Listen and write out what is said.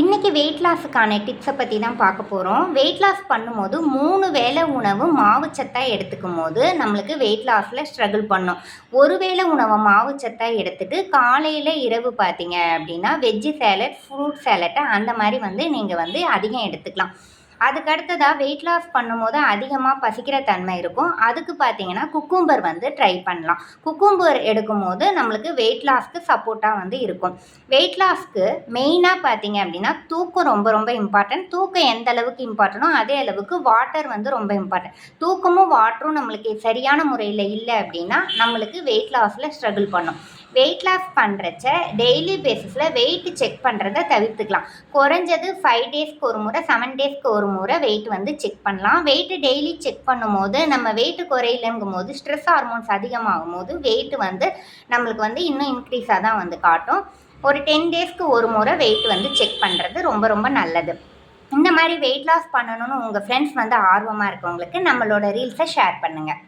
இன்றைக்கி வெயிட் லாஸுக்கான டிப்ஸை பற்றி தான் பார்க்க போகிறோம். வெயிட் லாஸ் பண்ணும்போது 3 வேளை உணவு மாவுச்சத்தாக எடுத்துக்கும் போது நம்மளுக்கு வெயிட் லாஸில் ஸ்ட்ரகிள் பண்ணும். ஒரு வேளை உணவை மாவுச்சத்தாக எடுத்துகிட்டு காலையில் இரவு பார்த்தீங்க அப்படின்னா வெஜ்ஜு சேலட், ஃப்ரூட் சேலட்டை அந்த மாதிரி நீங்கள் அதிகம் எடுத்துக்கலாம். அதுக்கு அடுத்ததாக வெயிட் லாஸ் பண்ணும்போது அதிகமாக பசிக்கிற தன்மை இருக்கும். அதுக்கு பார்த்தீங்கன்னா குக்கும்பர் ட்ரை பண்ணலாம். குக்கும்பர் எடுக்கும்போது நம்மளுக்கு வெயிட் லாஸ்க்கு சப்போர்ட்டாக இருக்கும். வெயிட் லாஸ்க்கு மெயினாக பார்த்தீங்க அப்படின்னா தூக்கம் ரொம்ப ரொம்ப இம்பார்ட்டன்ட். தூக்கம் எந்த அளவுக்கு இம்பார்ட்டனோ அதே அளவுக்கு வாட்டர் ரொம்ப இம்பார்ட்டன்ட். தூக்கமும் வாட்டரும் நம்மளுக்கு சரியான முறையில் இல்லை அப்படின்னா நம்மளுக்கு வெயிட் லாஸில் ஸ்ட்ரகிள் பண்ணும். வெயிட் லாஸ் பண்ணுறச்ச டெய்லி பேசிஸில் வெயிட் செக் பண்ணுறதை தவிர்த்துக்கலாம். குறைஞ்சது 5 டேஸ்க்கு ஒரு முறை, 7 டேஸ்க்கு ஒரு முறை வெயிட் செக் பண்ணலாம். வெயிட்டு டெய்லி செக் பண்ணும்போது நம்ம வெயிட்டு குறையிலங்கும் போது ஸ்ட்ரெஸ் ஹார்மோன்ஸ் அதிகமாகும் போது வெயிட் நம்மளுக்கு இன்னும் இன்க்ரீஸாக தான் காட்டும். ஒரு 10 டேஸ்க்கு ஒரு முறை வெயிட் செக் பண்ணுறது ரொம்ப ரொம்ப நல்லது. இந்த மாதிரி வெயிட் லாஸ் பண்ணணும்னு உங்கள் ஃப்ரெண்ட்ஸ் ஆர்வமாக இருக்கவங்களுக்கு நம்மளோட ரீல்ஸை ஷேர் பண்ணுங்கள்.